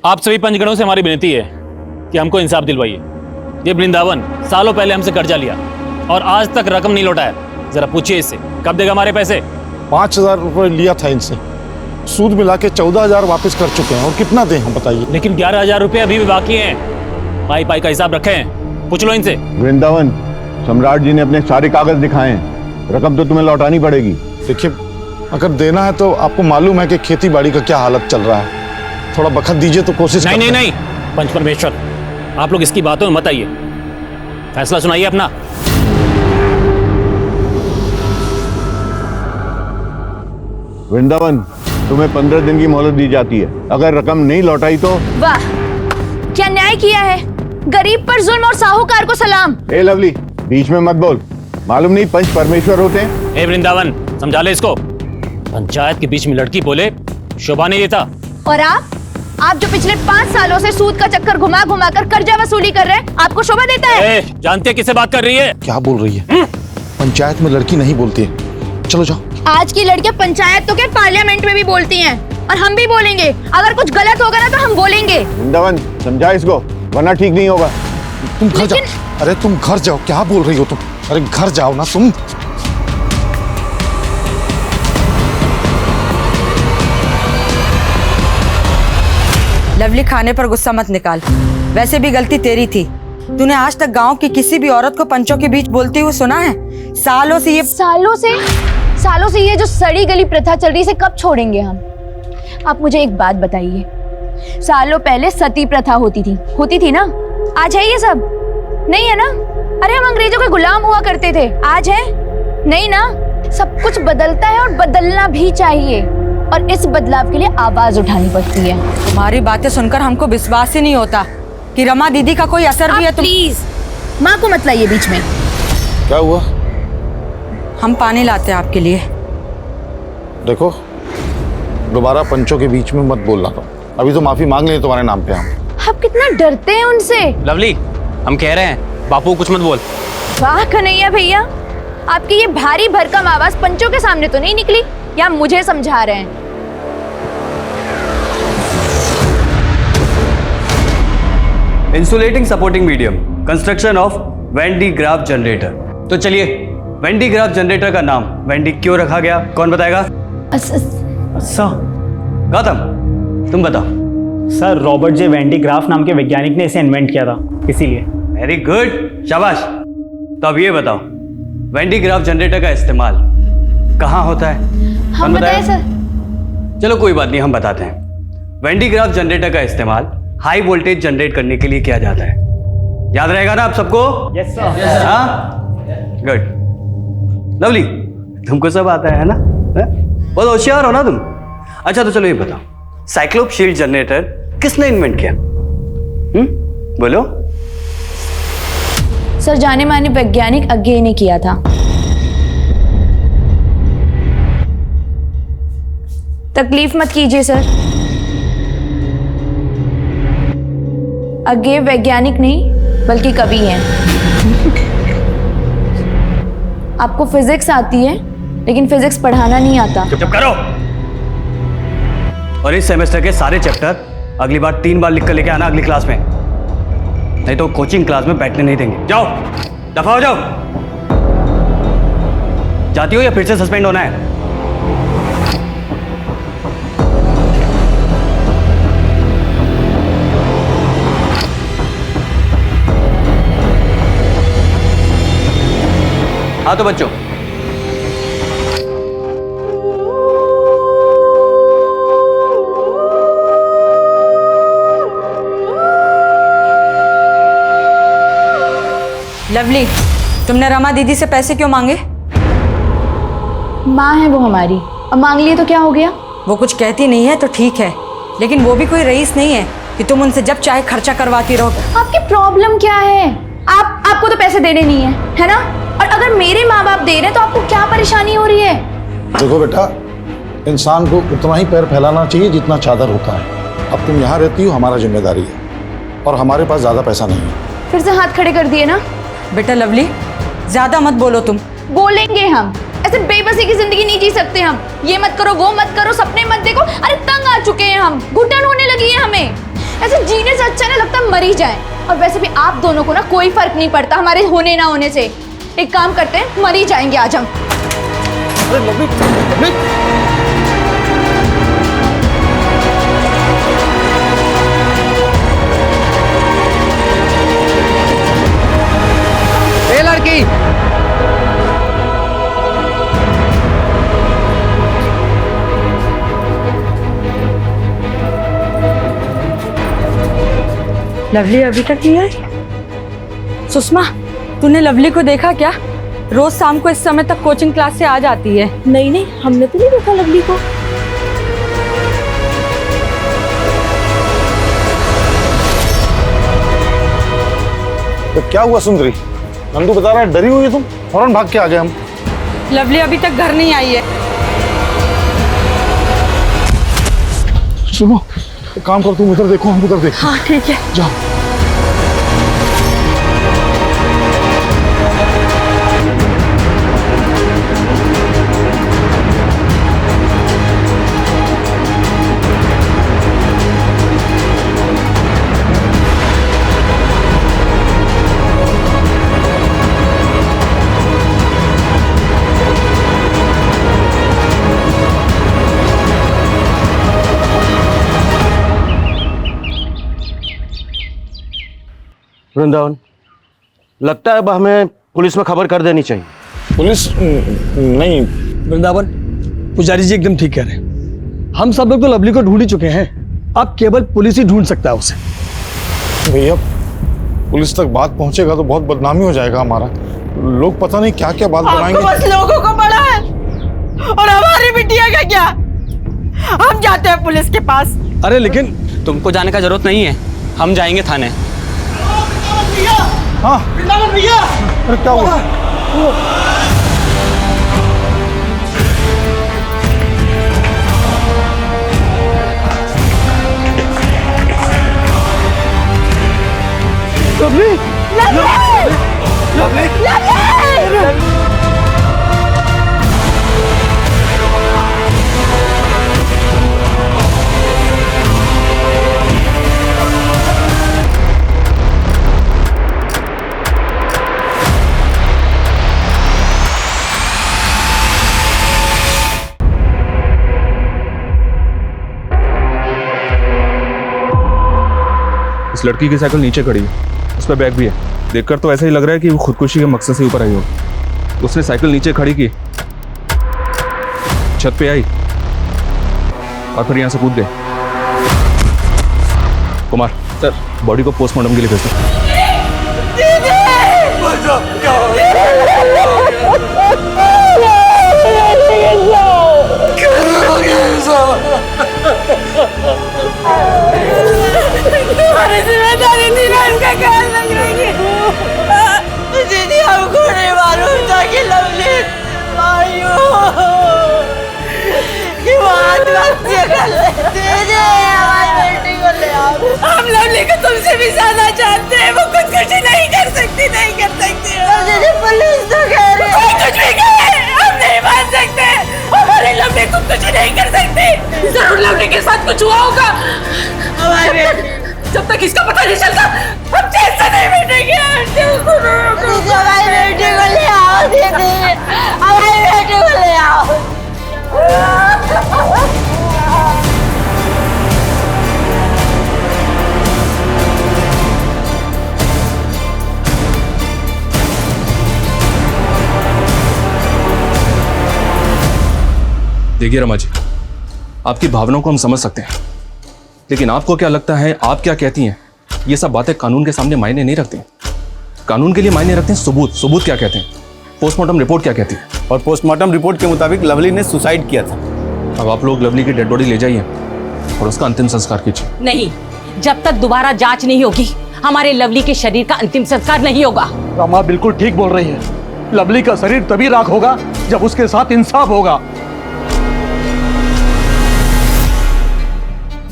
आप सभी पंचगणों से हमारी विनती है कि हमको इंसाफ दिलवाइए। ये वृंदावन सालों पहले हमसे कर्जा लिया और आज तक रकम नहीं लौटाया। जरा पूछिए इससे कब देगा हमारे पैसे। 5,000 रुपये लिया था इनसे, सूद मिला के 14,000 वापस कर चुके हैं। और कितना दें हम बताइए। लेकिन 11,000 रुपये अभी भी बाकी हैं। पाई पाई का हिसाब रखे हैं, पूछ लो इनसे। वृंदावन, सम्राट जी ने अपने सारे कागज दिखाए हैं, रकम तो तुम्हें लौटानी पड़ेगी। देखिए, अगर देना है तो आपको मालूम है कि खेती बाड़ी का क्या हालत चल रहा है। थोड़ा बखत दीजिए तो कोशिश नहीं नहीं नहीं, पंच परमेश्वर, आप लोग इसकी बातों में मत आइए, फैसला सुनाइए अपना। वृंदावन, तुम्हें 15 दिन की मोहलत दी जाती है। अगर रकम नहीं लौटाई तो। वाह, क्या न्याय किया है। गरीब पर जुल्म और साहूकार को सलाम। ए लवली, बीच में मत बोल। मालूम नहीं पंच परमेश्वर होते हैं। ए वृंदावन, समझा ले इसको। पंचायत के बीच में लड़की बोले शोभा नहीं देता। और आप जो पिछले 5 सालों से सूद का चक्कर घुमा घुमा कर कर्जा वसूली कर रहे हैं, आपको शोभा देता है? जानते हैं किससे बात कर रही है? क्या बोल रही है? पंचायत में लड़की नहीं बोलती है। चलो जाओ। आज की लड़कियां पंचायत तो क्या पार्लियामेंट में भी बोलती हैं, और हम भी बोलेंगे। अगर कुछ गलत होगा ना तो हम बोलेंगे। वृंदावन, समझा इसको, वरना ठीक नहीं होगा। तुम घर जाओ। अरे तुम घर जाओ, क्या बोल रही हो तुम? अरे घर जाओ ना तुम। लवली, खाने पर गुस्सा मत निकाल। वैसे भी गलती तेरी थी। तूने आज तक गांव की किसी भी औरत को पंचों के बीच बोलते हुए सुना है? सालों से ये जो सड़ी गली प्रथा चल रही है, इसे कब छोड़ेंगे हम? आप मुझे एक बात बताइए, सालों पहले सती प्रथा होती थी ना? आज है ये सब? नहीं है ना? अरे हम अंग्रेजों के गुलाम हुआ करते थे, आज है? नहीं ना? सब कुछ बदलता है और बदलना भी चाहिए, और इस बदलाव के लिए आवाज उठानी पड़ती है। तुम्हारी बातें सुनकर हमको विश्वास ही नहीं होता कि रमा दीदी का कोई असर भी है। प्लीज माँ को मत लाइए बीच में। क्या हुआ? हम पानी लाते हैं आपके लिए। देखो, दोबारा पंचों के बीच में मत बोलना। तो अभी तो माफी मांग लिए तुम्हारे नाम पे हम। आप कितना डरते हैं उनसे। लवली, हम कह रहे हैं बापू कुछ मत बोल। वाह कन्हैया भैया, आपकी ये भारी भरकम आवाज पंचों के सामने तो नहीं निकली, या मुझे समझा रहे हैं? Insulating supporting medium, construction of Van de Graaff generator. तो चलिए, वैन डी ग्राफ जनरेटर का नाम वैन डी क्यों रखा गया, कौन बताएगा? गौतम, तुम बताओ। Sir, Robert J Van de Graaff नाम के वैज्ञानिक ने इसे इन्वेंट किया था, इसीलिए। वेरी गुड, शाबाश। तो अब ये बताओ, वैन डी ग्राफ जनरेटर का इस्तेमाल कहाँ होता है? हम बताएं सर? चलो कोई बात नहीं, हम बताते हैं। वैन डी ग्राफ जनरेटर का इस्तेमाल हाई वोल्टेज जनरेट करने के लिए किया जाता है। याद रहेगा ना आप सबको? Yes sir. हाँ, गुड। लवली, तुमको सब आता है ना? बहुत होशियार हो ना तुम। अच्छा तो चलो ये बताओ, साइक्लोप शील्ड जनरेटर किसने इन्वेंट किया? बोलो। सर, जाने माने वैज्ञानिक अज्ञे ने किया था। तकलीफ मत कीजिए सर, अज्ञे वैज्ञानिक नहीं बल्कि कवि हैं। आपको फिजिक्स आती है, लेकिन फिजिक्स पढ़ाना नहीं आता। चुप करो। और इस सेमेस्टर के सारे चैप्टर अगली बार 3 बार लिख कर लेके आना अगली क्लास में, नहीं तो कोचिंग क्लास में बैठने नहीं देंगे। जाओ, दफा हो जाओ। जाती हो या फिर से सस्पेंड होना है? हाँ तो बच्चों, लवली, तुमने रमा दीदी से पैसे क्यों मांगे? माँ है वो हमारी, अब मांग लिए तो क्या हो गया? वो कुछ कहती नहीं है तो ठीक है, लेकिन वो भी कोई रईस नहीं है कि तुम उनसे जब चाहे खर्चा करवाती रहो। आपकी प्रॉब्लम क्या है? आपको तो पैसे देने नहीं है ना? और अगर मेरे माँ बाप दे रहे हैं तो आपको क्या परेशानी हो रही है? देखो बेटा, इंसान को उतना ही पैर फैलाना चाहिए जितना चादर होता है। अब तुम यहाँ रहती हो, हमारा जिम्मेदारी है, और हमारे पास ज्यादा पैसा नहीं है। फिर से हाथ खड़े कर दिए ना? बेटा लवली, ज्यादा मत बोलो तुम। बोलेंगे हम, ऐसे ऐसे बेबसी की जिंदगी नहीं जी सकते हम। ये मत करो, वो मत करो, सपने मत देखो। अरे तंग आ चुके हैं हम, घुटन होने लगी है हमें। ऐसे जीने से अच्छा ना लगता मर ही जाए। और वैसे भी आप दोनों को ना कोई फर्क नहीं पड़ता हमारे होने ना होने से। एक काम करते हैं, मर ही जाएंगे आज हम। अरे लवली, लवली। ए लड़की, लवली अभी तक नहीं आई। सुषमा, तूने लवली को देखा क्या? रोज शाम को इस समय तक कोचिंग क्लास से आ जाती है। नहीं नहीं, हमने तो नहीं देखा लवली को। तो क्या हुआ सुंदरी? नंदू बता रहा है डरी हुई है तुम, फौरन भाग के आ गए हम। लवली अभी तक घर नहीं आई है। सुनो, एक काम कर, तुम इधर देखो, हम उधर देखो। हाँ ठीक है, जाओ। वृंदावन, लगता है अब हमें पुलिस में खबर कर देनी चाहिए। पुलिस नहीं। वृंदावन, पुजारी जी एकदम ठीक कह रहे हैं। हम सब लोग तो लवली को ढूंढ ही चुके हैं, अब केवल पुलिस ही ढूंढ सकता है उसे। भैया, पुलिस तक बात पहुंचेगा तो बहुत बदनामी हो जाएगा हमारा। लोग पता नहीं क्या क्या बात बनाएंगे। बस लोगों को पड़ा है, और हमारी बिटिया का क्या? हम जाते हैं पुलिस के पास। अरे लेकिन तुमको जाने का जरूरत नहीं है, हम जाएंगे थाने। हाँ भैया, अरे क्या हुआ? लवली, इस लड़की की साइकिल नीचे खड़ी है, उस पर बैग भी है। देखकर तो ऐसा ही लग रहा है कि वो खुदकुशी के मकसद से ऊपर आई हो। उसने साइकिल नीचे खड़ी की, छत पे आई और फिर यहाँ से कूद गए। कुमार सर, बॉडी को पोस्टमार्टम के लिए भेज दो। तुम्हारी जिम्मेदारी थी ना इनका ख्याल रखने की। दीदी, हमको नहीं मालूम था कि लवली आयु कि वो आत्महत्या कर ले। दीदी, हमारी बेटी को ले आओ। हम लवली को तुमसे भी ज्यादा जानते हैं, वो खुदकुशी नहीं कर सकती, नहीं कर सकती। दीदी, पुलिस तो कह रही है। कुछ भी कहे, हम नहीं मान सकते। हमारी लवली खुदकुशी नहीं कर सकती। जरूर लवली के साथ कुछ हुआ होगा। हमारी बेटी, जब तक इसका पता नहीं चलता हम चैन से नहीं बैठेंगे। हमारी बेटी को ले आओ दीदी, हमारी बेटी को ले आओ। देखिए रमा जी, आपकी भावनाओं को हम समझ सकते हैं, लेकिन आपको क्या लगता है, आप क्या कहती हैं, ये सब बातें कानून के सामने मायने नहीं रखती। कानून के लिए मायने रखते हैं सबूत। सबूत क्या कहते हैं, पोस्टमार्टम रिपोर्ट क्या कहती है। और पोस्टमार्टम रिपोर्ट के मुताबिक लवली ने सुसाइड किया था। अब आप लोग लवली की डेड बॉडी ले जाइए और उसका अंतिम संस्कार कीजिए। नहीं, जब तक दोबारा जांच नहीं होगी हमारे लवली के शरीर का अंतिम संस्कार नहीं होगा। रमा बिल्कुल ठीक बोल रही है। लवली का शरीर तभी राख होगा जब उसके साथ इंसाफ होगा।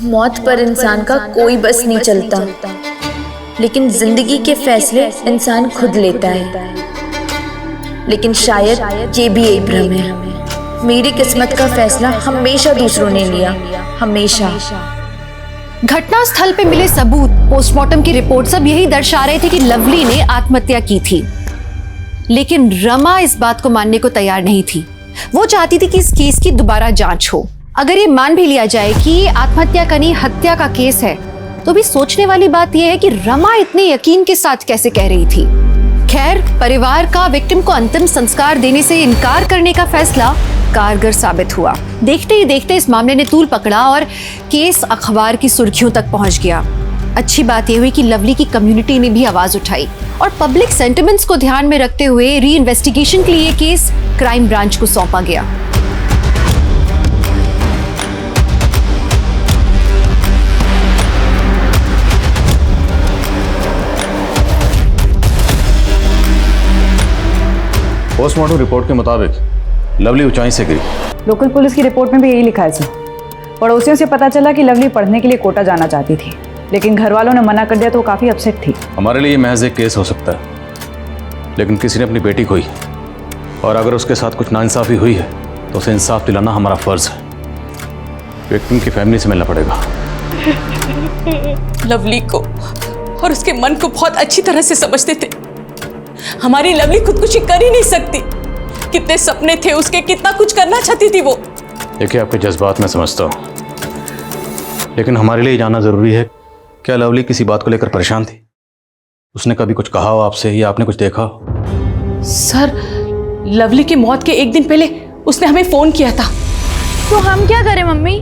मौत पर इंसान का कोई बस नहीं चलता, लेकिन जिंदगी के फैसले इंसान खुद लेता है। लेकिन शायद ये भी एक भ्रम है। मेरी किस्मत का फैसला हमेशा दूसरों ने लिया, हमेशा। घटनास्थल पे मिले सबूत, पोस्टमार्टम की रिपोर्ट सब यही दर्शा रहे थे कि लवली ने आत्महत्या की थी। लेकिन रमा इस बात को मानने को तैयार नहीं थी। वो चाहती थी कि इस केस की दोबारा जांच हो। अगर ये मान भी लिया जाए कि ये आत्महत्या का नहीं हत्या का केस है, तो भी सोचने वाली बात यह है कि रमा इतने यकीन के साथ कैसे कह रही थी। खैर, परिवार का विक्टिम को अंतिम संस्कार देने से इनकार करने का फैसला कारगर साबित हुआ। देखते ही देखते इस मामले ने तूल पकड़ा और केस अखबार की सुर्खियों तक पहुंच गया। अच्छी बात यह हुई कि लवली की कम्युनिटी ने भी आवाज उठाई और पब्लिक सेंटिमेंट्स को ध्यान में रखते हुए री इन्वेस्टिगेशन के लिए केस क्राइम ब्रांच को सौंपा गया। पोस्टमार्टम रिपोर्ट के मुताबिक लवली ऊंचाई से गिरी। लोकल पुलिस की रिपोर्ट में भी यही लिखा है सर। पड़ोसियों से पता चला कि लवली पढ़ने के लिए कोटा जाना चाहती थी, लेकिन घर वालों ने मना कर दिया तो वो काफी अपसेट थी। हमारे लिए महज एक केस हो सकता है, लेकिन किसी ने अपनी बेटी खोई, और अगर उसके साथ कुछ नाइंसाफी हुई है तो उसे इंसाफ दिलाना हमारा फर्ज है। विक्टिम की फैमिली से मिलना पड़ेगा। लवली को और उसके मन को बहुत अच्छी तरह से समझते थे। हमारी लवली खुदकुशी कर ही नहीं सकती। कितने सपने थे उसके, कितना कुछ करना चाहती थी वो। देखिए, आपके जज्बात मैं समझता हूँ, लेकिन हमारे लिए जानना जरूरी है, क्या लवली किसी बात को लेकर परेशान थी? उसने कभी कुछ कहा हो आपसे या आपने कुछ देखा हो? सर, लवली की मौत के एक दिन पहले उसने हमें फोन किया था। तो हम क्या करें मम्मी?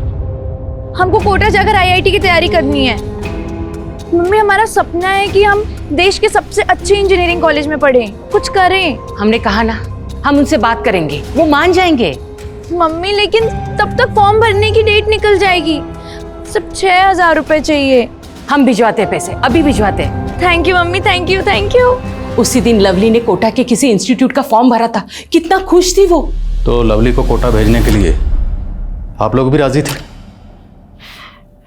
हमको कोटा जाकर आईआईटी की तैयारी करनी है। मम्मी, हमारा सपना है कि हम देश के सबसे अच्छे इंजीनियरिंग कॉलेज में पढ़ें, कुछ करें। हमने कहा ना, हम उनसे बात करेंगे, वो मान जाएंगे। मम्मी, लेकिन तब तक फॉर्म भरने की डेट निकल जाएगी। सिर्फ 6,000 रुपए चाहिए। हम भिजवाते पैसे, अभी भिजवाते। Thank you mummy, thank you thank you. उसी दिन लवली ने कोटा के किसी इंस्टीट्यूट का फॉर्म भरा था, कितना खुश थी वो। तो लवली को कोटा भेजने के लिए आप लोग भी राजी थे?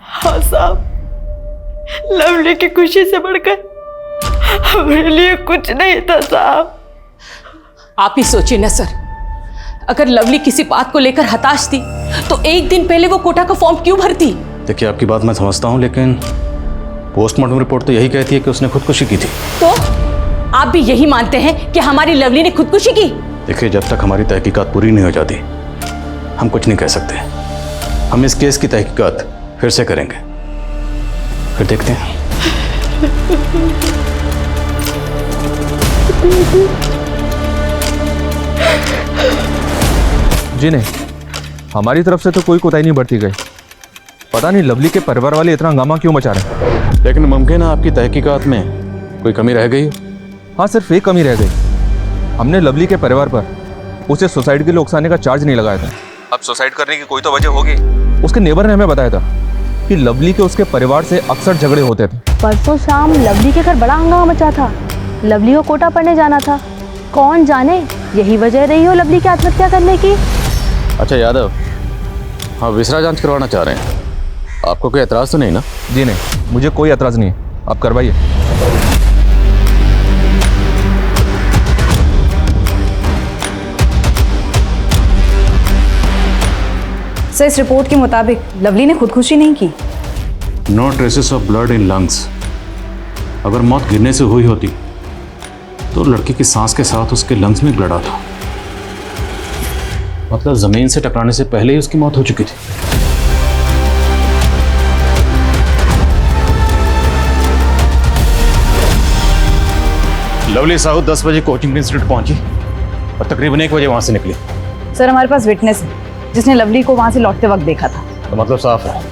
हाँ साहब, लवली की खुशी से बढ़कर हमारे लिए कुछ नहीं था साहब। आप ही सोचिए ना सर, अगर लवली किसी बात को लेकर हताश थी तो एक दिन पहले वो कोटा का फॉर्म क्यों भरती? देखिए, आपकी बात मैं समझता हूँ, लेकिन पोस्टमार्टम रिपोर्ट तो यही कहती है कि उसने खुदकुशी की थी। तो आप भी यही मानते हैं कि हमारी लवली ने खुदकुशी की? देखिए, जब तक हमारी तहकीकात पूरी नहीं हो जाती हम कुछ नहीं कह सकते। हम इस केस की तहकीकात फिर से करेंगे, फिर देखते हैं। जी नहीं, हमारी तरफ से तो कोई कोताही नहीं बरती गई। पता नहीं लवली के परिवार वाले इतना हंगामा क्यों मचा रहे हैं। लेकिन मुमकिन है आपकी तहकीकात में कोई कमी रह गई? हाँ, सिर्फ एक कमी रह गई। हमने लवली के परिवार पर उसे सुसाइड के लिए उकसाने का चार्ज नहीं लगाया था। अब सुसाइड करने की कोई तो वजह होगी। उसके नेबर ने हमें बताया था कि लवली के उसके परिवार से अक्सर झगड़े होते थे। परसों शाम लवली के घर बड़ा हंगामा मचा था। लवली को कोटा पढ़ने जाना था। कौन जाने यही वजह रही हो लवली की आत्महत्या करने की। अच्छा यादव, हाँ, विसरा जांच करवाना चाह रहे हैं, आपको कोई एतराज़ तो नहीं ना? जी नहीं, मुझे कोई एतराज़ नहीं है, आप करवाइए। सर, इस रिपोर्ट के मुताबिक लवली ने खुदकुशी नहीं की। No traces of blood in lungs. अगर मौत गिरने से हुई होती तो लड़की की सांस के साथ उसके लंग्स में ब्लड आता, मतलब जमीन से टकराने से पहले ही उसकी मौत हो चुकी थी। लवली साहू 10 बजे कोचिंग इंस्टीट्यूट पहुंची और तकरीबन 1 बजे वहां से निकली। सर, हमारे पास विटनेस है जिसने लवली को वहां से लौटते वक्त देखा था। तो मतलब साफ है,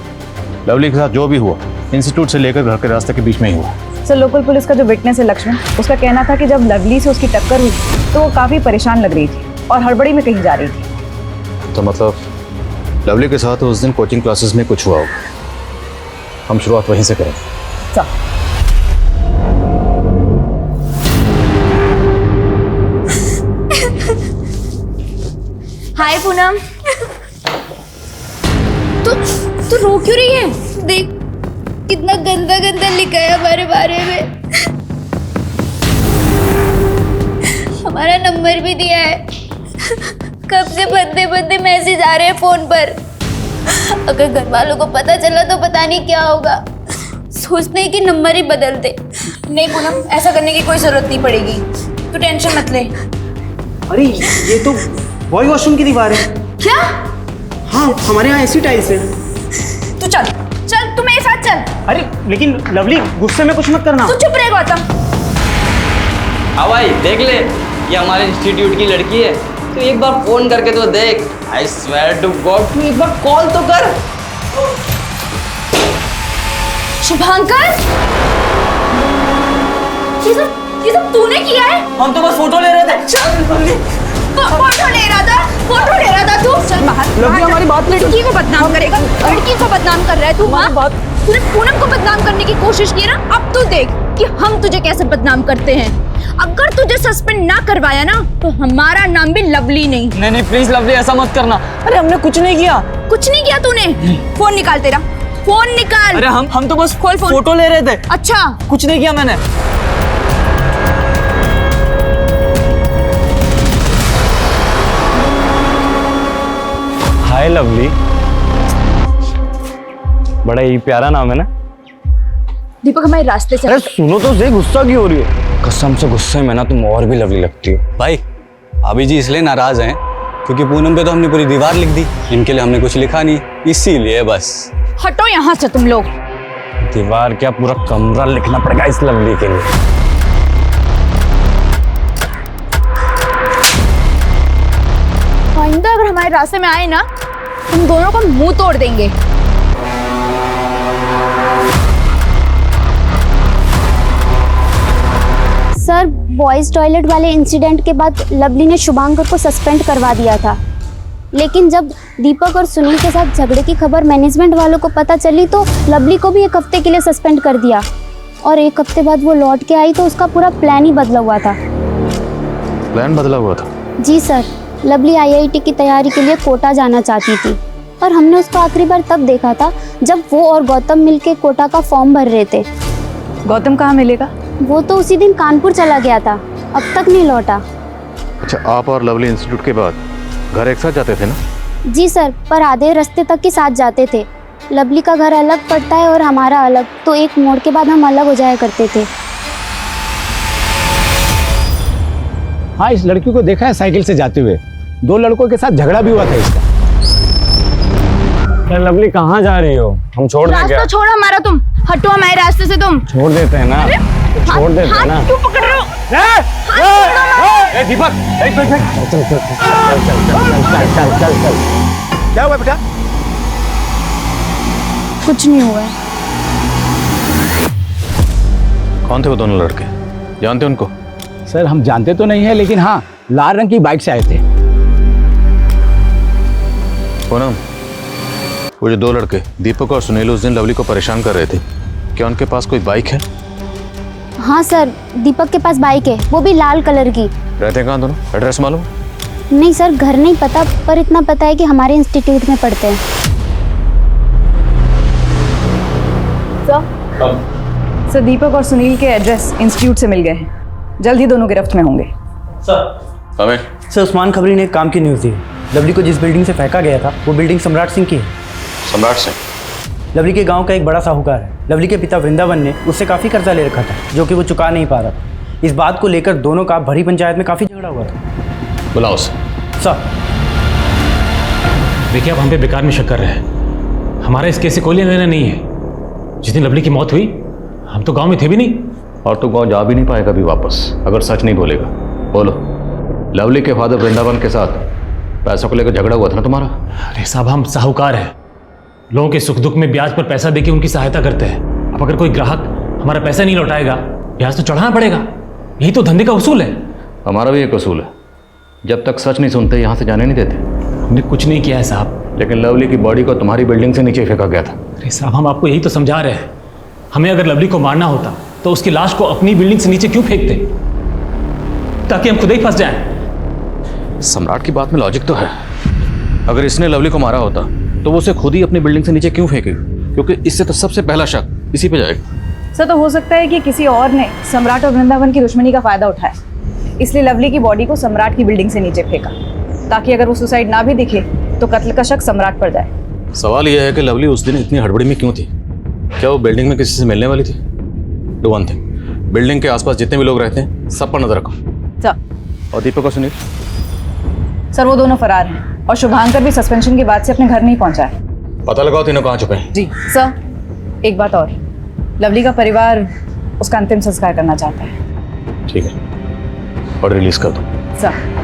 लवली के साथ जो भी हुआ इंस्टीट्यूट से लेकर घर के रास्ते के बीच में ही हुआ। सर, लोकल पुलिस का जो विटनेस है लक्ष्मण, उसका कहना था कि जब लवली से उसकी टक्कर हुई तो वो काफ़ी परेशान लग रही थी और हड़बड़ी में कहीं जा रही थी। तो मतलब लवली के साथ उस दिन कोचिंग क्लासेस में कुछ हुआ होगा। हम शुरुआत वहीं से करें। हाय पूनम। तू रो क्यों रही है? देख कितना गंदा गंदा लिखा है हमारे बारे में। हमारा नंबर भी दिया है। कब से बंदे बंदे मैसेज आ रहे हैं फोन पर। अगर घर वालों को पता चला तो पता नहीं क्या होगा। सोचते हैं कि नंबर ही बदल दे। नहीं पूनम, ऐसा करने की कोई जरूरत नहीं पड़ेगी, तू टेंशन मत ले। अरे ये तो बॉय वॉशरूम की दीवार है। क्या? हाँ, हमारे यहाँ ऐसी टाइल्स है। तू चल चल, तू मेरे साथ चल। अरे लेकिन लवली, गुस्से में कुछ मत करना। तू चुप रहे गौतम। हाँ भाई देख ले, ये हमारे इंस्टीट्यूट की लड़की है, तो एक बार फोन करके तो देख। आई स्वेयर टू गॉड, तू एक बार कॉल तो कर। शुभांकर, ये सब तूने किया है? हम तो बस फोटो ले रहे थे। फोटो ले रहा था तू। चल बाहर। हमारी बात नहीं। लड़की को बदनाम करेगा, लड़की को बदनाम कर रहा है तू। हाँ, तूने पूनम को बदनाम करने की कोशिश की ना, अब तू देख कि हम तुझे कैसे बदनाम करते हैं। अगर तुझे सस्पेंड ना करवाया ना तो हमारा नाम भी लवली नहीं। नहीं प्लीज लवली, ऐसा मत करना। अरे हमने कुछ नहीं किया। कुछ नहीं किया तूने? फोन निकाल तेरा, फोन निकाल। अरे हम तो बस खोल फोन। फोटो ले रहे थे। अच्छा, कुछ नहीं किया मैंने। हाय लवली, बड़ा ही प्यारा नाम है ना। दीपक हमारे रास्ते से। अरे सुनो तो सही, गुस्सा क्यों हो रही है? कसम से गुस्से में ना तुम और भी लवली लगती हो। भाई अभी जी इसलिए नाराज हैं क्योंकि पूनम पे तो हमने पूरी दीवार लिख दी, इनके लिए हमने कुछ लिखा नहीं, इसीलिए बस। हटो यहाँ से तुम लोग। दीवार क्या, पूरा कमरा लिखना पड़ेगा इस लवली के लिए। आइंदा अगर हमारे रास्ते में आए ना, तुम दोनों का मुंह तोड़ देंगे। सर, बॉयज टॉयलेट वाले इंसिडेंट के बाद लवली ने शुभांकर को सस्पेंड करवा दिया था, लेकिन जब दीपक और सुनील के साथ झगड़े की खबर मैनेजमेंट वालों को पता चली तो लवली को भी 1 हफ्ते के लिए सस्पेंड कर दिया। और 1 हफ्ते बाद वो लौट के आई तो उसका पूरा प्लान ही बदला हुआ था। प्लान बदला हुआ था? जी सर, लवली IIT की तैयारी के लिए कोटा जाना चाहती थी और हमने उसको आखिरी बार तब देखा था जब वो और गौतम मिलके कोटा का फॉर्म भर रहे थे। गौतम कहाँ मिलेगा? वो तो उसी दिन कानपुर चला गया था, अब तक नहीं लौटा। अच्छा, आप और लवली इंस्टीट्यूट के बाद घर एक साथ जाते थे ना? जी सर, पर आधे रास्ते तक के साथ जाते थे। लवली का घर अलग पड़ता है और हमारा अलग, तो एक मोड़ के बाद हम अलग हो जाया करते थे। हाँ, इस लड़की को देखा है साइकिल से जाते हुए। 2 लड़कों के साथ झगड़ा भी हुआ था इसका। लवली कहाँ जा रही हो? हम छोड़ दें क्या? रास्ता छोड़ हमारा, तुम हटो हमारे रास्ते से। तुम छोड़ देते हैं ना, छोड़ देते हैं ना। क्यों पकड़ रहे हो? दीपक, चल। क्या हुआ बेटा? कुछ नहीं हुआ है। कौन थे वो दोनों लड़के? जानते उनको? सर, हम जानते तो नहीं है, लेकिन हाँ, लाल रंग की बाइक से आए थे। पूनम, वो जो 2 लड़के दीपक और सुनील उस दिन लवली को परेशान कर रहे थे, क्या उनके पास कोई बाइक है? हाँ सर, दीपक के पास बाइक है, वो भी लाल कलर की। रहते हैं कहाँ दोनों? एड्रेस मालूम? नहीं सर, घर नहीं पता, पर इतना पता है कि हमारे इंस्टीट्यूट में पढ़ते हैं। सर, दीपक और सुनील के एड्रेस इंस्टीट्यूट से मिल गए हैं, जल्द ही दोनों गिरफ्त में होंगे। सर, उस्मान खबरी ने एक काम की न्यूज़ दी। लवली को जिस बिल्डिंग से फेंका गया था वो बिल्डिंग सम्राट सिंह की है। सम्राट सिंह? लवली के गांव का एक बड़ा साहूकार है। लवली के पिता वृंदावन ने उससे काफ़ी कर्जा ले रखा था जो कि वो चुका नहीं पा रहा था। इस बात को लेकर दोनों का भरी पंचायत में काफ़ी झगड़ा हुआ था। बुलाओ उसे। सर, देखिए, आप हम पे बेकार में शक कर रहे हैं। हमारा इस केस से कोई लेना नहीं है। जिस दिन लवली की मौत हुई हम तो गांव में थे भी नहीं। और तो गांव जा भी नहीं पाएगा भी वापस अगर सच नहीं बोलेगा। बोलो, लवली के फादर वृंदावन के साथ पैसों को लेकर झगड़ा हुआ था ना तुम्हारा? अरे साहब, हम साहूकार हैं, लोगों के सुख दुख में ब्याज पर पैसा देके उनकी सहायता करते हैं। अब अगर कोई ग्राहक हमारा पैसा नहीं लौटाएगा, ब्याज तो चढ़ाना पड़ेगा। यही तो धंधे का उसूल है। हमारा भी एक उसूल है, जब तक सच नहीं सुनते यहाँ से जाने नहीं देते। हमने कुछ नहीं किया है साहब। लेकिन लवली की बॉडी को तुम्हारी बिल्डिंग से नीचे फेंका गया था। अरे साहब, हम आपको यही तो समझा रहे हैं। हमें अगर लवली को मारना होता तो उसकी लाश को अपनी बिल्डिंग से नीचे क्यों फेंकते, ताकि हम खुद ही फंस जाएं। सम्राट की बात में लॉजिक तो है। अगर इसने लवली को मारा होता तो वो उसे खुद ही अपनी बिल्डिंग से नीचे क्यों फेंकेगी? क्योंकि इससे तो सबसे पहला शक इसी पे जाएगा। सर, तो हो सकता है कि किसी और ने सम्राट और वृंदावन की दुश्मनी का फायदा उठाया। इसलिए लवली की बॉडी को सम्राट की बिल्डिंग से नीचे फेंका, ताकि अगर वो सुसाइड ना भी दिखे तो कत्ल का शक सम्राट पर जाए। सवाल यह है कि लवली उस दिन इतनी हड़बड़ी में क्यों थी? क्या वो बिल्डिंग में किसी से मिलने वाली थी? डू वन थिंग, बिल्डिंग के आसपास जितने भी लोग रहते हैं सब पर नजर रखो। सर। और दीपक और सुनील? सर वो दोनों फरार हैं और शुभांकर भी सस्पेंशन के बाद से अपने घर नहीं पहुंचा है। पता लगाओ तीनों कहाँ छुपे हैं। जी सर। एक बात और, लवली का परिवार उसका अंतिम संस्कार करना चाहता है। ठीक है, और रिलीज कर दो। सर।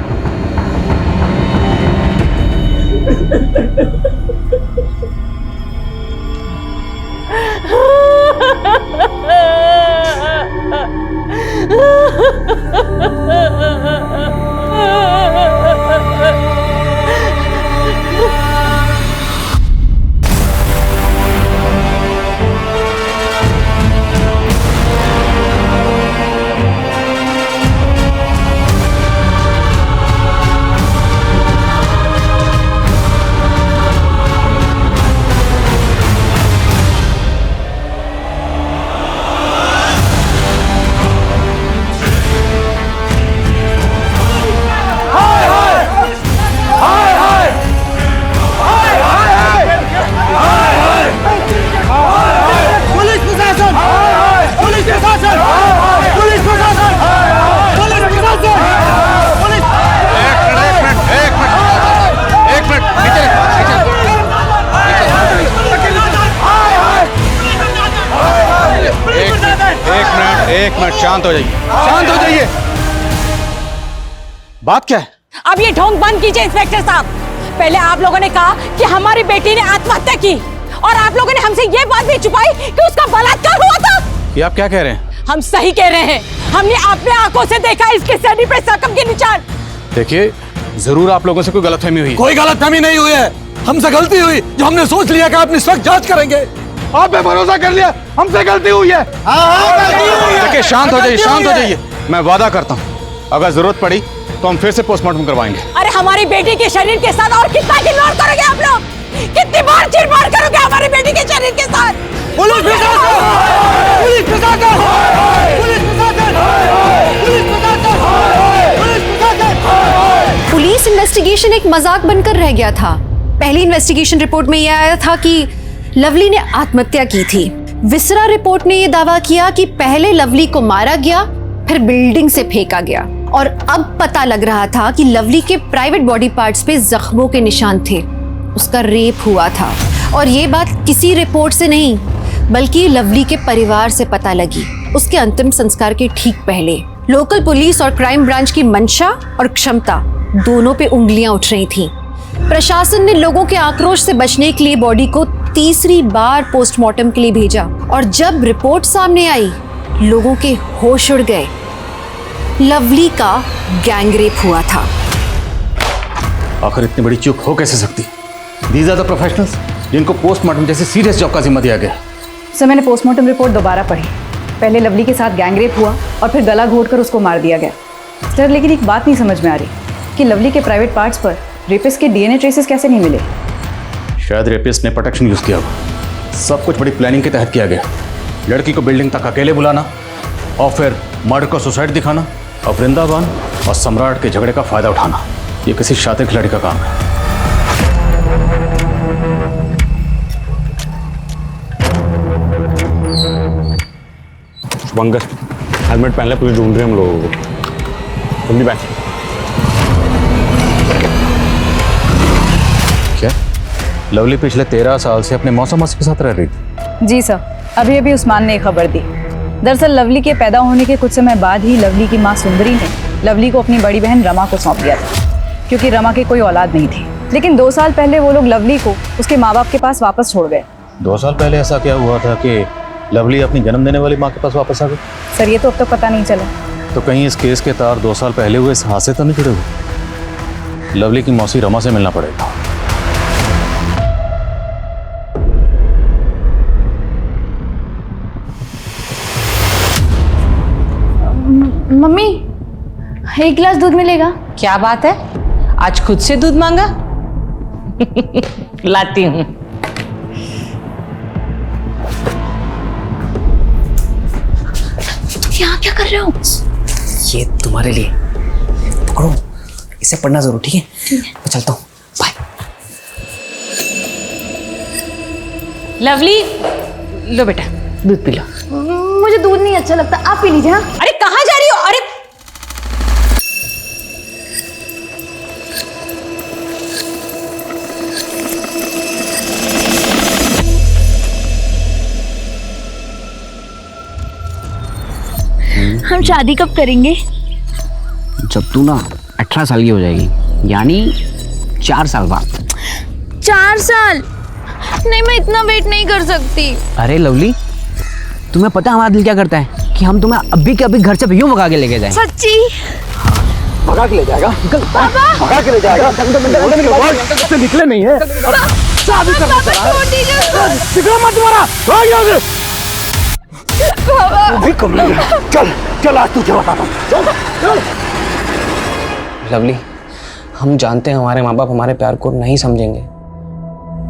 एक मिनट, शांत हो जाइए, शांत हो जाइए। बात क्या है? अब ये ढोंग बंद कीजिए इंस्पेक्टर साहब। पहले आप लोगों ने कहा कि हमारी बेटी ने आत्महत्या की, और आप लोगों ने हमसे ये बात भी छुपाई कि उसका बलात्कार हुआ था। ये आप क्या कह रहे हैं? हम सही कह रहे हैं, हमने अपने आंखों से देखा इसके शरीर पे जख्म के निशान। देखिए, जरूर आप लोगों से कोई गलतफहमी हुई है। कोई गलतफहमी नहीं हुई है, हमसे गलती हुई जो हमने सोच लिया कि आप इस वक्त जांच करेंगे। आप पे भरोसा कर लिया, हमसे गलती हुई है। देखिए, शांत हो जाइए, शांत हो जाइए। मैं वादा करता हूँ, अगर जरूरत पड़ी तो हम फिर से पोस्टमार्टम करवाएंगे। अरे हमारी बेटी के शरीर के साथ और कितना खिलवाड़ करोगे आप लोग? कितनी बार चिरबाड़ करोगे हमारी बेटी के शरीर के साथ? पुलिस प्रशासन! पुलिस प्रशासन! पुलिस प्रशासन! पुलिस प्रशासन! पुलिस प्रशासन! पुलिस इन्वेस्टिगेशन एक मजाक बनकर रह गया था। पहली इन्वेस्टिगेशन रिपोर्ट में यह आया था कि लवली ने आत्महत्या की थी। विसरा रिपोर्ट ने यह दावा किया कि पहले लवली को मारा गया, फिर बिल्डिंग से फेंका गया, और अब पता लग रहा था कि लवली के प्राइवेट बॉडी पार्ट्स पे जख्मों के निशान थे। उसका रेप हुआ था, और ये बात किसी रिपोर्ट से नहीं बल्कि लवली के परिवार से पता लगी उसके अंतिम संस्कार के ठीक पहले। लोकल पुलिस और क्राइम ब्रांच की मंशा और क्षमता दोनों पे उंगलियां उठ रही थीं। प्रशासन ने लोगों के आक्रोश से बचने के लिए बॉडी को तीसरी बार पोस्टमार्टम के लिए भेजा, और जब रिपोर्ट सामने आई लोगों के होश उड़ गए। लवली का गैंगरेप हुआ था। आखिर इतनी बड़ी चूक हो कैसे सकती? These are the professionals जिनको पोस्टमार्टम जैसे सीरियस जॉब का जिम्मा दिया गया। सर, मैंने पोस्टमार्टम रिपोर्ट दोबारा पढ़ी। पहले लवली के साथ गैंगरेप हुआ और फिर गला घोटकर उसको मार दिया गया। सर, लेकिन एक बात नहीं समझ में आ रही कि लवली के प्राइवेट पार्ट्स पर रेपिस्ट के डीएनए ट्रेसेस कैसे नहीं मिले? शायद रेपिस्ट ने प्रोटेक्शन यूज किया होगा। सब कुछ बड़ी प्लानिंग के तहत किया गया। लड़की को बिल्डिंग तक अकेले बुलाना, और फिर मर्डर को सुसाइड दिखाना, और वृंदावन और सम्राट के झगड़े का फायदा उठाना। ये किसी शातिर खिलाड़ी का काम है। शुभंकर, हेलमेट पहन ले, पुलिस ढूंढ रही है हम लोगों को। जल्दी बैठ। क्या लवली पिछले 13 साल से अपने मौसा मासी के साथ रह रही थी? जी सर, अभी अभी उस्मान ने खबर दी। दरअसल लवली के पैदा होने के कुछ समय बाद ही लवली की मां सुंदरी ने लवली को अपनी बड़ी बहन रमा को सौंप दिया था, क्योंकि रमा की कोई औलाद नहीं थी। लेकिन 2 साल पहले वो लोग लवली को उसके माँ बाप के पास वापस छोड़ गए। 2 साल पहले ऐसा क्या हुआ था कि लवली अपनी जन्म देने वाली माँ के पास वापस आ गई? सर, ये तो अब तक पता नहीं चला। तो कहीं इस केस के तार 2 साल पहले हुए इस हादसे तो नहीं जुड़े हुए? लवली की मौसी रमा से मिलना पड़ेगा। मम्मी, 1 गिलास दूध मिलेगा? क्या बात है, आज खुद से दूध मांगा? लाती हूँ। तुम यहाँ क्या कर रहे हो? ये तुम्हारे लिए पकड़ो, इसे पढ़ना जरूर, ठीक है? मैं चलता हूँ, बाय। लवली, लो बेटा दूध पी लो। मुझे दूध नहीं अच्छा लगता, आप पी लीजिए। हाँ अरे कहाँ जा रही हो? अरे हम शादी कब करेंगे? जब तू ना 18 साल की हो जाएगी, यानी 4 साल बाद। 4 साल? नहीं, मैं इतना वेट नहीं कर सकती। अरे लवली, तुम्हें पता है हमारा दिल क्या करता है कि हम तुम्हें अभी के अभी घर से यूं भगा के लेके जाएं। सच्ची? भगा के ले जाएगा, भगा के ले जाएगा, निकले नहीं है। शादी करना चाह रहा है, निकलो मत तुम्हारा, भाग यहाँ से। भी कम नहीं है। चल चल, आज तुझे बताता हूँ। लवली, हम जानते हैं हमारे माँ बाप हमारे प्यार को नहीं समझेंगे,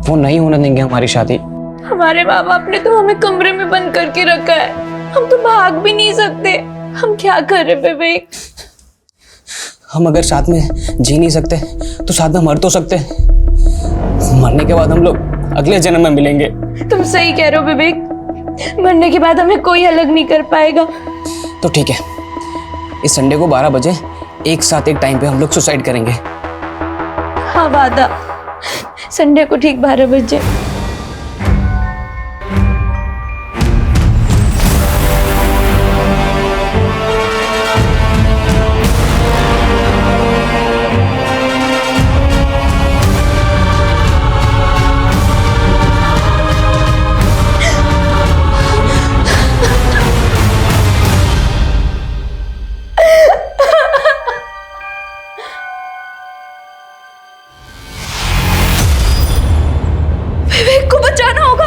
वो नहीं होने देंगे हमारी शादी। हमारे माँ बाप ने तो हमें कमरे में बंद करके रखा है, हम तो भाग भी नहीं सकते। हम क्या करें विवेक? हम अगर साथ में जी नहीं सकते तो साथ में मर तो सकते, मरने के बाद हम लोग अगले जन्म में मिलेंगे। तुम सही कह रहे हो विवेक, मरने के बाद हमें कोई अलग नहीं कर पाएगा। तो ठीक है, इस संडे को 12 बजे एक साथ एक टाइम पे हम लोग सुसाइड करेंगे। हाँ वादा, संडे को ठीक 12 बजे। विवेक को बचाना होगा।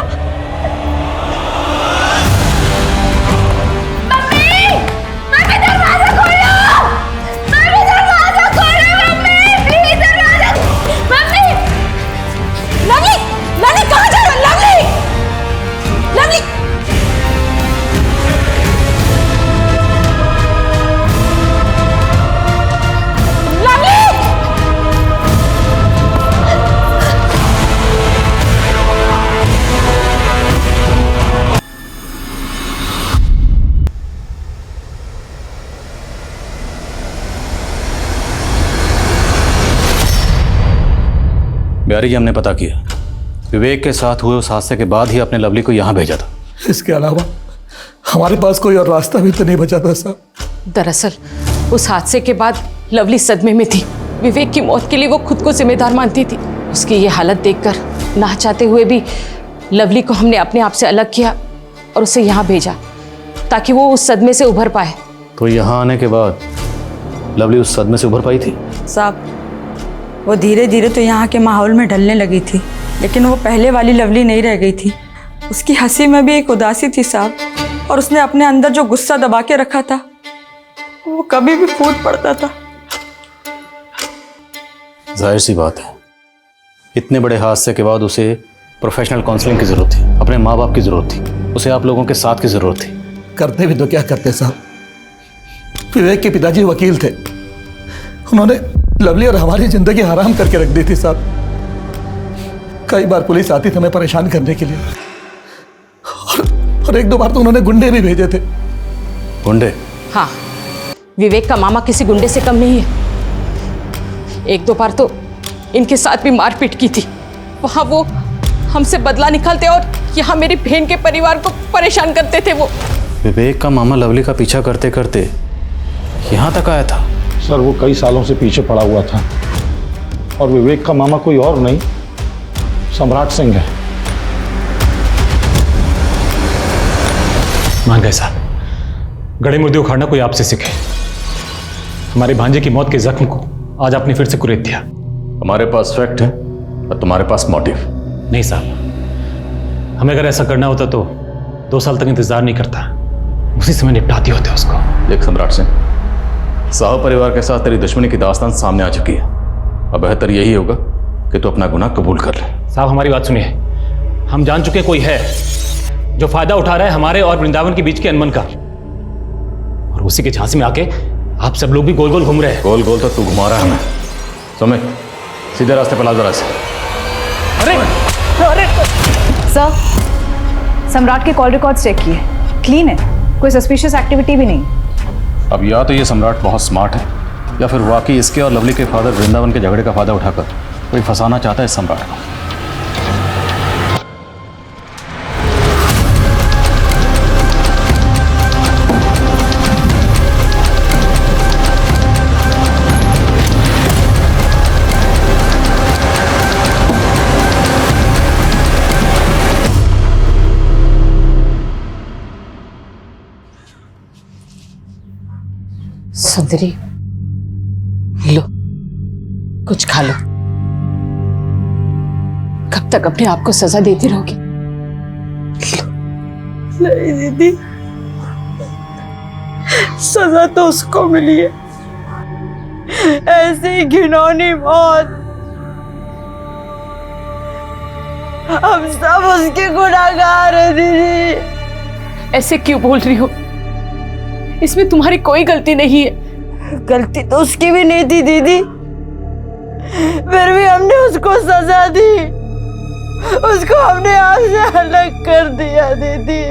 मम्मी, मम्मी दरवाजा खोलो, मम्मी दरवाजा खोलो, मम्मी प्लीज दरवाजा। मम्मी, लवली, लवली कहाँ जा रहा? लवली, लवली, लवली। बिहारी जी, हमने पता किया, विवेक के साथ हुए उस हादसे के बाद ही आपने लवली को यहाँ भेजा था। इसके अलावा हमारे पास कोई और रास्ता भी तो नहीं बचा था साहब। दरअसल उस हादसे के बाद लवली सदमे में थी। विवेक की मौत के लिए वो खुद को जिम्मेदार मानती थी। उसकी ये हालत देखकर ना चाहते हुए भी लवली को हमने अपने आप से अलग किया और उसे यहाँ भेजा ताकि वो उस सदमे से उभर पाए। तो यहाँ आने के बाद लवली उस सदमे से उभर पाई थी? साहब, वो धीरे धीरे तो यहाँ के माहौल में ढलने लगी थी, लेकिन वो पहले वाली लवली नहीं रह गई थी। उसकी हंसी में भी एक उदासी थी साहब, और उसने अपने अंदर जो गुस्सा दबा के रखा था वो कभी भी फूट पड़ता था। जाहिर सी बात है, इतने बड़े हादसे के बाद उसे प्रोफेशनल काउंसलिंग की जरूरत थी, अपने माँ बाप की जरूरत थी, उसे आप लोगों के साथ की जरूरत थी। करते भी तो क्या करते साहब, विवेक के पिताजी वकील थे, उन्होंने लवली और हमारी जिंदगी हराम करके रख दी थी साहब। कई बार पुलिस आती थी हमें परेशान करने के लिए, और एक दो बार तो उन्होंने गुंडे भी भेजे थे। गुंडे? हाँ, विवेक का मामा किसी गुंडे से कम नहीं है। एक दो बार तो इनके साथ भी मारपीट की थी। वहां वो हमसे बदला निकालते और यहाँ मेरी बहन के परिवार को परेशान करते थे। वो विवेक का मामा लवली का पीछा करते करते यहाँ तक आया था? सर, वो कई सालों से पीछे पड़ा हुआ था, और विवेक का मामा कोई और नहीं, सम्राट सिंह है। मान गए साहब, गड़े मुर्दे उखाड़ना कोई आपसे सीखे। हमारे भांजे की मौत के जख्म को आज आपने फिर से कुरेद दिया। हमारे पास फैक्ट है और तुम्हारे पास मोटिव। नहीं साहब, हमें अगर ऐसा करना होता तो 2 साल तक इंतजार नहीं करता, उसी समय निपटाती होते उसको। देख सम्राट सिंह, साहू परिवार के साथ तेरी दुश्मनी की दास्तान सामने आ चुकी है। अब बेहतर यही होगा कि तू अपना गुनाह कबूल कर ले। साहब, हमारी बात सुनिए, हम जान चुके कोई है जो फायदा उठा रहा है हमारे और वृंदावन के बीच के अनबन का, और उसी के झांसे में आके आप सब लोग भी गोल गोल घूम रहे हैं। गोल गोल तो तू घुमा रहा है हमें। सुमित, सीधे रास्ते पर ला जरा से। अरे अरे सर, सम्राट के कॉल रिकॉर्ड्स चेक किए, क्लीन है, कोई सस्पिशियस एक्टिविटी भी नहीं। अब या तो ये सम्राट बहुत स्मार्ट है या फिर वाकई इसके और लवली के फादर वृंदावन के झगड़े का फायदा उठाकर कोई फंसाना चाहता है इस सम्राट को। सुंदरी, लो कुछ खा लो। कब तक अपने आप को सजा देती रहोगी? नहीं दीदी, सजा तो उसको मिली है, ऐसी घिनौनी मौत। हम सब उसके गुनहगार हैं दीदी। ऐसे क्यों बोल रही हो? इसमें तुम्हारी कोई गलती नहीं है। गलती तो उसकी भी नहीं थी दीदी, फिर भी हमने उसको सजा दी, उसको हमने आप से अलग कर दिया दीदी।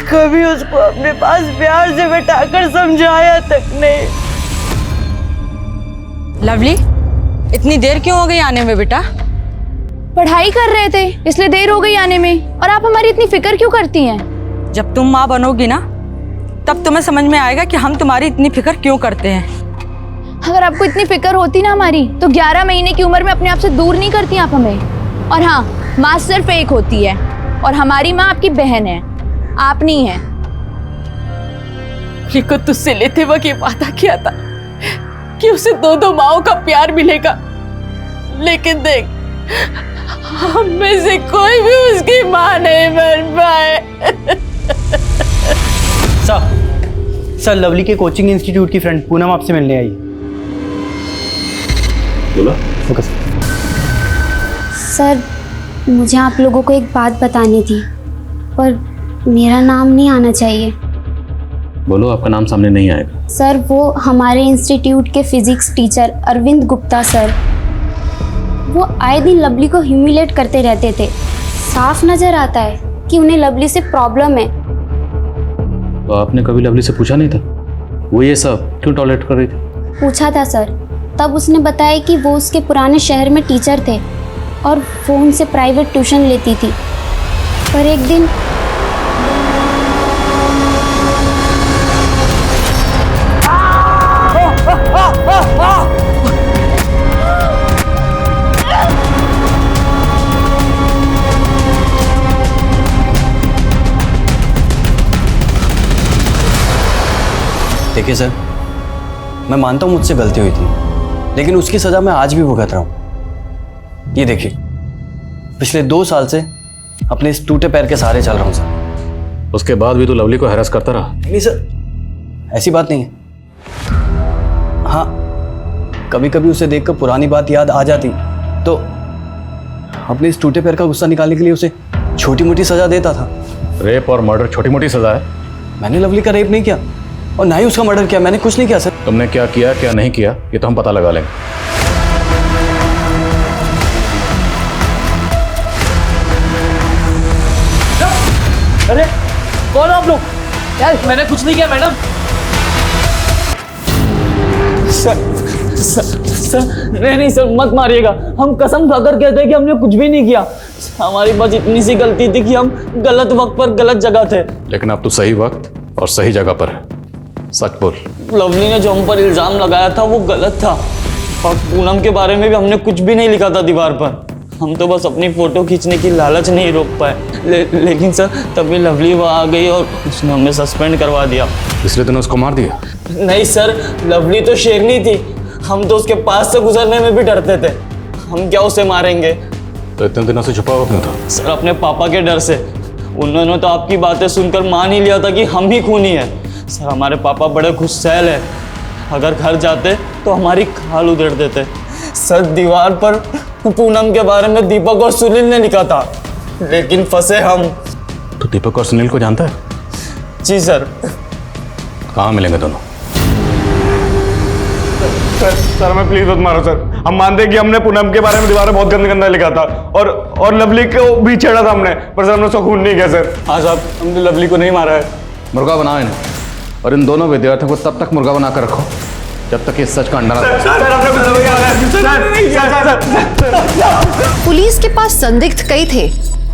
कभी उसको अपने पास प्यार से बैठाकर समझाया तक नहीं। लवली, इतनी देर क्यों हो गई आने में बेटा? पढ़ाई कर रहे थे इसलिए देर हो गई आने में। और आप हमारी इतनी फिक्र क्यों करती हैं? जब तुम माँ बनोगी ना तब तुम्हें समझ में आएगा कि हम तुम्हारी इतनी फिक्र क्यों करते हैं। अगर आपको इतनी फिक्र होती ना हमारी, तो 11 महीने की उम्र में अपने आप से दूर नहीं करती आप हमें। और हाँ, माँ सिर्फ एक होती है और हमारी माँ आपकी बहन है, आप नहीं है। को तुझसे लेते वक्त ये वादा किया था कि उसे दो माओं का प्यार मिलेगा, लेकिन देख हम में से कोई भी उसकी माँ नहीं बन पाए। सर, लवली के कोचिंग इंस्टीट्यूट की फ्रेंड पूनम आपसे मिलने आई। बोला? सर, मुझे आप लोगों को एक बात बतानी थी, पर मेरा नाम नहीं आना चाहिए। बोलो, आपका नाम सामने नहीं आएगा। सर, वो हमारे इंस्टीट्यूट के physics teacher Arvind Gupta sir, वो आए दिन लवली को ह्यूमिलेट करते रहते थे। साफ नजर आता है कि उन्हें लवली से प्रॉब्लम है। तो आपने कभी लवली से पूछा नहीं था वो ये सब क्यों टॉलरेट कर रही थी? पूछा था सर, तब उसने बताया कि वो उसके पुराने शहर में टीचर थे और वो उनसे प्राइवेट ट्यूशन लेती थी। पर एक दिन देखिए सर, मैं मानता हूँ मुझसे गलती हुई थी, लेकिन उसकी सज़ा मैं आज भी भुगत रहा हूँ। ये देखिए, पिछले 2 साल से अपने इस टूटे पैर के सहारे चल रहा हूँ सर। उसके बाद भी तू लवली को हैरेस करता रहा? नहीं सर, ऐसी बात नहीं है। हाँ, कभी कभी उसे देखकर पुरानी बात याद आ जाती तो अपने इस टूटे पैर का गुस्सा निकालने के लिए उसे छोटी मोटी सज़ा देता था। रेप और मर्डर छोटी मोटी सज़ा है? मैंने लवली का रेप नहीं किया और ना ही उसका मर्डर किया। मैंने कुछ नहीं किया सर। तुमने क्या किया क्या नहीं किया ये तो हम पता लगा लेंगे। अरे कौन आप लोग? यार मैंने कुछ नहीं किया मैडम। सर नहीं सर, मत मारिएगा, हम कसम खाकर कहते हैं कि हमने कुछ भी नहीं किया। हमारी बस इतनी सी गलती थी कि हम गलत वक्त पर गलत जगह थे। लेकिन अब तो सही वक्त और सही जगह पर है, सच बोल। लवली ने जो हम पर इल्जाम लगाया था वो गलत था, और पूनम के बारे में भी हमने कुछ भी नहीं लिखा था दीवार पर। हम तो बस अपनी फोटो खींचने की लालच नहीं रोक पाए। लेकिन सर तभी लवली वहाँ आ गई और उसने हमें सस्पेंड करवा दिया। इसलिए तूने उसको मार दिया? नहीं सर, लवली तो शेरनी थी, हम तो उसके पास से गुजरने में भी डरते थे। हम क्या उसे मारेंगे? तो इतने दिनों से छुपा हुआ क्यों था? सर अपने पापा के डर से। उन्होंने तो आपकी बातें सुनकर मान ही लिया था कि हम ही खूनी हैं। सर हमारे पापा बड़े गुस्सैल हैं, अगर घर जाते तो हमारी खाल उधेड़ देते। सर दीवार पर पूनम के बारे में दीपक और सुनील ने लिखा था, लेकिन फंसे हम। तो दीपक और सुनील को जानता है? जी सर। कहाँ मिलेंगे दोनों? सर हमें प्लीज मत मारो सर। हम मानते हैं कि हमने पूनम के बारे में दीवार में बहुत गंदा गंदा लिखा था और लवली को भी छेड़ा था हमने, पर सर हमने उसको खून नहीं किया सर। हाँ साहब, हमने लवली को नहीं मारा है। मुर्गा बनाओ इन्हें, और इन दोनों विद्यार्थियों को तब तक मुर्गा बना कर रखो जब तक ये सच का अंडा ना। पुलिस के पास संदिग्ध कई थे,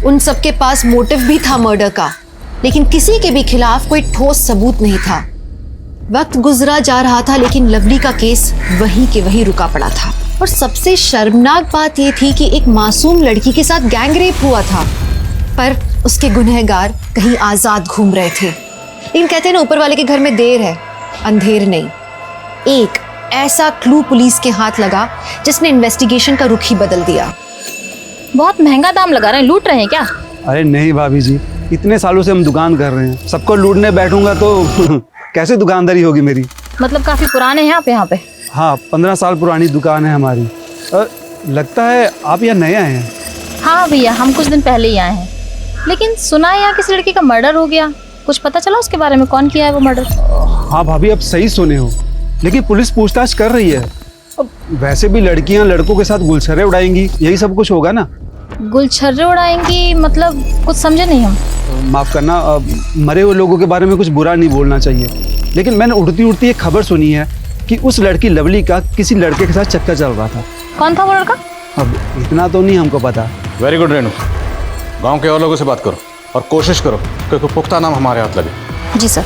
उन सबके पास मोटिव भी था मर्डर का, लेकिन किसी के भी खिलाफ कोई ठोस सबूत नहीं था। वक्त गुजरा जा रहा था, लेकिन लवली का केस वहीं के वहीं रुका पड़ा था। और सबसे शर्मनाक बात यह थी कि एक मासूम लड़की के साथ गैंग रेप हुआ था, पर उसके गुनहगार कहीं आजाद घूम रहे थे। लेकिन कहते हैं ना, ऊपर वाले के घर में देर है, अंधेर नहीं। एक ऐसा क्लू पुलिस के हाथ लगा जिसने इन्वेस्टिगेशन का रुख ही बदल दिया। बहुत महंगा दाम लगा रहे हैं, लूट रहे हैं क्या? अरे नहीं भाभी जी, इतने सालों से हम दुकान कर रहे हैं, सबको लूटने बैठूंगा तो कैसे दुकानदारी होगी मेरी। मतलब काफी पुराने हैं आप यहाँ पे? हाँ, 15 साल पुरानी दुकान है हमारी। लगता है आप यहाँ नए आए हैं। हाँ भैया, हम कुछ दिन पहले ही आए हैं, लेकिन सुना है यहाँ किसी लड़की का मर्डर हो गया। कुछ पता चला उसके बारे में, कौन किया है वो मर्डर? हाँ भाभी, अब सही सुने हो, लेकिन पुलिस पूछताछ कर रही है। अब वैसे भी लड़कियां लड़कों के साथ गुलछर्रे उड़ाएंगी, यही सब कुछ होगा ना। गुलछर्रे उड़ाएंगी मतलब कुछ समझे नहीं हम। माफ करना, मरे हुए लोगों के बारे में कुछ बुरा नहीं बोलना चाहिए, लेकिन मैंने उड़ती उड़ती एक खबर सुनी है कि उस लड़की लवली का किसी लड़के के साथ चक्कर चल रहा था। कौन था वो लड़का? अब इतना तो नहीं हमको पता। वेरी गुड रेनू, गांव के और लोगों से बात करो और कोशिश करो कि कोई पुख्ता नाम हमारे हाथ लगे। जी सर।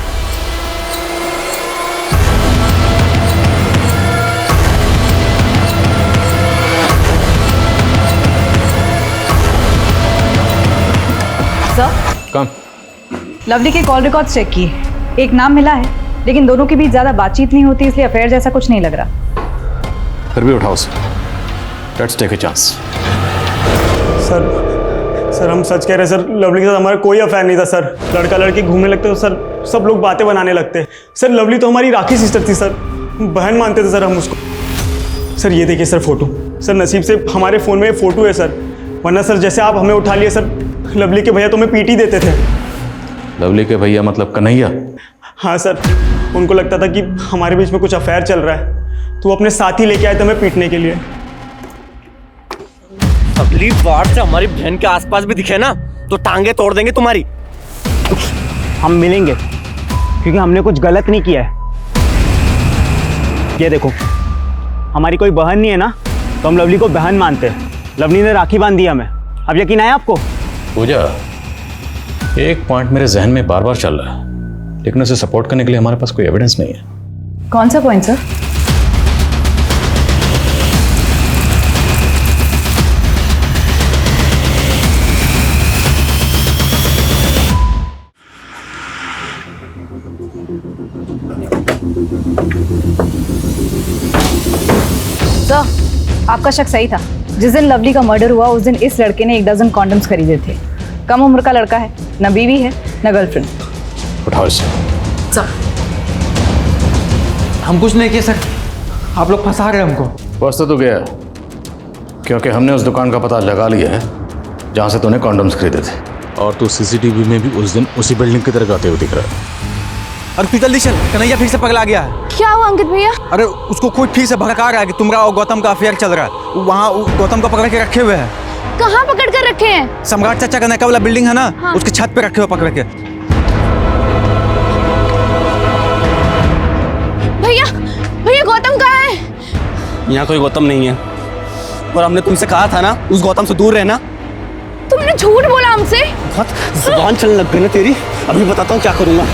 सर, लवली के कॉल रिकॉर्ड चेक किए, एक नाम मिला है, लेकिन दोनों के बीच ज्यादा बातचीत नहीं होती, इसलिए अफेयर जैसा कुछ नहीं लग रहा। फिर भी उठाओ sir, let's take a chance. Sir हम सच कह रहे हैं सर, लवली के साथ हमारा कोई अफेयर नहीं था सर। लड़का लड़की घूमने लगते तो सर सब लोग बातें बनाने लगते। सर लवली तो हमारी राखी सिस्टर थी सर, बहन मानते थे सर हम उसको। सर ये देखिए सर फोटो, सर नसीब से हमारे फ़ोन में फोटो है सर, वरना सर जैसे आप हमें उठा लिए सर, लवली के भैया तो हमें पीटी देते थे। लवली के भैया मतलब कन्हैया? हाँ सर, उनको लगता था कि हमारे बीच में कुछ अफेयर चल रहा है, तो वो अपने साथ ही लेके आए थे हमें पीटने के लिए। अगली बार से हमारी बहन के आसपास भी दिखे ना तो टांगे तोड़ देंगे तुम्हारी। हम मिलेंगे क्योंकि हमने कुछ गलत नहीं किया है। ये देखो, हमारी कोई बहन नहीं है ना, तो हम लवली को बहन मानते हैं। लवली ने राखी बांध दी हमें, अब यकीन आया आपको? पूजा, एक पॉइंट मेरे जहन में बार बार चल रहा है, लेकिन उसे सपोर्ट करने के लिए हमारे पास कोई एविडेंस नहीं है। कौन सा पॉइंट सर? सर, आपका शक सही था। जिस दिन लवली का मर्डर हुआ उस दिन इस लड़के ने 1 डज़न कॉन्डम्स खरीदे थे। कम उम्र का लड़का है, न बीवी है न गर्लफ्रेंड। उठाओ इसे। सर हम कुछ नहीं किए सर, आप लोग फंसा रहे हमको। फंस तो गया, क्योंकि हमने उस दुकान का पता लगा लिया है जहाँ से तूने कॉन्डम्स खरीदे थे, और तू सीसीटीवी में भी उस दिन उसी बिल्डिंग की तरफ आते हुए दिख रहा है। अरे तू जल्दी चल, कन्हैया फिर से पगला गया है। क्या हुआ अंकित भैया? अरे उसको कोई फिर से भड़का रहा है कि तुम्हारा और गौतम का अफेयर चल रहा है। वहाँ गौतम को पकड़ के रखे हुए हैं। कहाँ पकड़ कर रखे हैं? सम्राट चाचा का नया वाला बिल्डिंग है ना, हाँ। उसके छत पे रखे हुए पकड़ के। भैया भैया गौतम कहाँ है? यहाँ कोई गौतम नहीं है, और हमने तुमसे कहा था ना उस गौतम से दूर रहना। तुमने झूठ बोला हमसे। बहुत जुबान चलने लग गई ना तेरी, अभी बताता हूँ क्या करूँगा।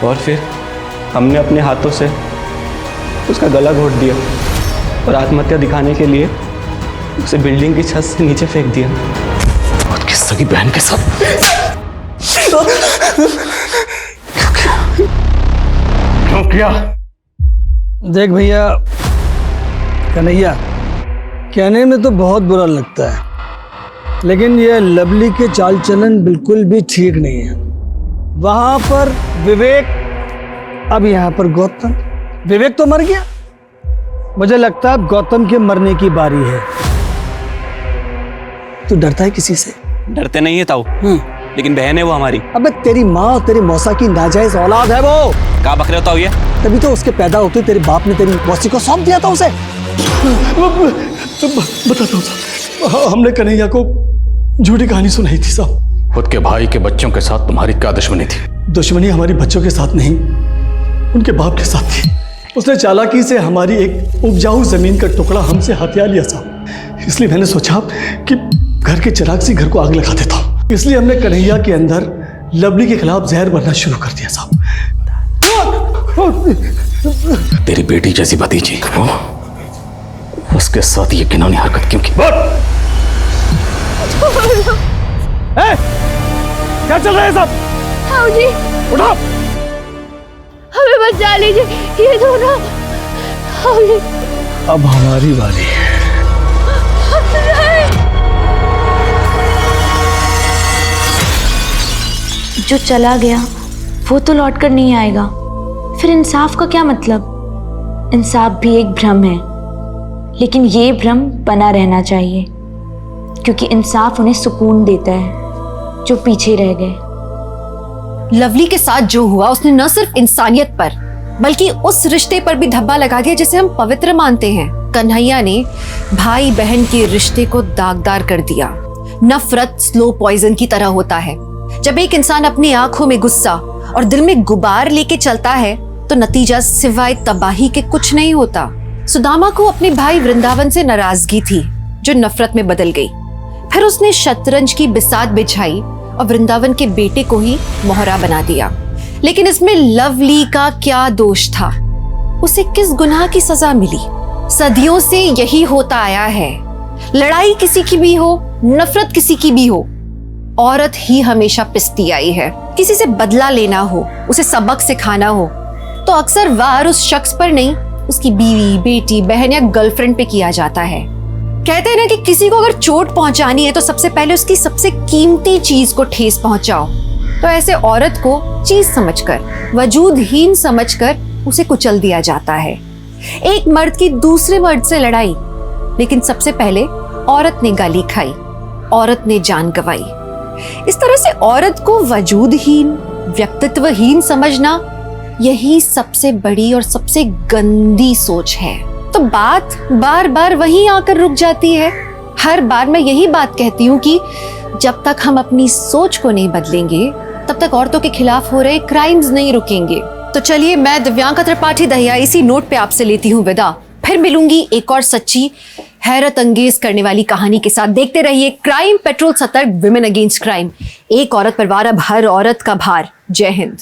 और फिर हमने अपने हाथों से उसका गला घोट दिया और आत्महत्या दिखाने के लिए उसे बिल्डिंग की छत से नीचे फेंक दिया। और किस सगी बहन के साथ? क्यों किया? देख भैया कन्हैया, कहने में तो बहुत बुरा लगता है, लेकिन ये लवली के चाल चलन बिल्कुल भी ठीक नहीं है। वहां पर विवेक, अब यहाँ पर गौतम। विवेक तो मर गया, मुझे लगता है गौतम के मरने की बारी है। तू डरता है किसी से? डरते नहीं है ताऊ, लेकिन बहन है वो हमारी। अबे तेरी माँ और तेरी मौसा की नाजायज औलाद है वो। क्या बकरे होता हो ये? तभी तो उसके पैदा होते तेरे बाप ने तेरी मौसी को सौंप दिया था उसे। बताता हूँ साहब, हमने कन्हैया को झूठी कहानी सुनाई थी साहब। खुद के भाई के बच्चों के साथ तुम्हारी क्या दुश्मनी थी? दुश्मनी हमारी बच्चों के साथ नहीं, उनके बाप के साथ थी। उसने चालाकी से हमारी एक उपजाऊ जमीन का टुकड़ा हमसे हथिया लिया साहब। इसलिए मैंने सोचा कि घर के चिराग से घर को आग लगा देता हूँ। इसलिए हमने कन्हैया के अंदर लवली के खिलाफ जहर भरना शुरू कर दिया साहब। तेरी बेटी जैसी भतीजी, उसके साथ ये घिनौनी हरकत क्यों की? क्या चल रहा है सब? हाँ जी, उठो, हमें बचा लीजिए ये दोनों। हाँ जी। अब हमारी बारी है। जो चला गया वो तो लौट कर नहीं आएगा, फिर इंसाफ का क्या मतलब? इंसाफ भी एक भ्रम है, लेकिन ये भ्रम बना रहना चाहिए, क्योंकि इंसाफ उन्हें सुकून देता है जो पीछे रह गए। लवली के साथ जो हुआ उसने न सिर्फ इंसानियत पर बल्कि उस रिश्ते पर भी धब्बा लगा दिया जिसे हम पवित्र मानते हैं। कन्हैया ने भाई बहन के रिश्ते को दागदार कर दिया। नफरत स्लो पॉइजन की तरह होता है। जब एक इंसान अपनी आंखों में गुस्सा और दिल में गुबार लेके चलता है तो नतीजा सिवाय तबाही के कुछ नहीं होता। सुदामा को अपने भाई वृंदावन से नाराजगी थी जो नफरत में बदल गई। फिर उसने शतरंज की बिसात बिछाई और वृंदावन के बेटे को ही मोहरा बना दिया। लेकिन इसमें लवली का क्या दोष था? उसे किस गुनाह की सजा मिली? सदियों से यही होता आया है। लड़ाई किसी की भी हो, नफरत किसी की भी हो, औरत ही हमेशा पिसती आई है। किसी से बदला लेना हो, उसे सबक सिखाना हो तो अक्सर वार उस शख्स पर नहीं, उसकी बीवी, बेटी, बहन या गर्लफ्रेंड पे किया जाता है। कहते हैं ना कि किसी को अगर चोट पहुंचानी है तो सबसे पहले उसकी सबसे कीमती चीज को ठेस पहुंचाओ। तो ऐसे औरत को चीज समझकर, वजूदहीन समझकर उसे कुचल दिया जाता है। एक मर्द की दूसरे मर्द से लड़ाई, लेकिन सबसे पहले औरत ने गाली खाई, औरत ने जान गंवाई। इस तरह से औरत को वजूदहीन, व्यक्तित्वहीन समझना यही सबसे बड़ी और सबसे गंदी सोच है। तो बात बार बार वहीं आकर रुक जाती है। हर बार मैं यही बात कहती हूँ कि जब तक हम अपनी सोच को नहीं बदलेंगे तब तक औरतों के खिलाफ हो रहे क्राइम्स नहीं रुकेंगे। तो चलिए, मैं दिव्यांका त्रिपाठी दहिया इसी नोट पे आपसे लेती हूँ विदा। फिर मिलूंगी एक और सच्ची, हैरत अंगेज करने वाली कहानी के साथ। देखते रहिए क्राइम पेट्रोल, सतर्क, विमेन अगेंस्ट क्राइम। एक औरत पर वार, अब हर औरत का भार। जय हिंद।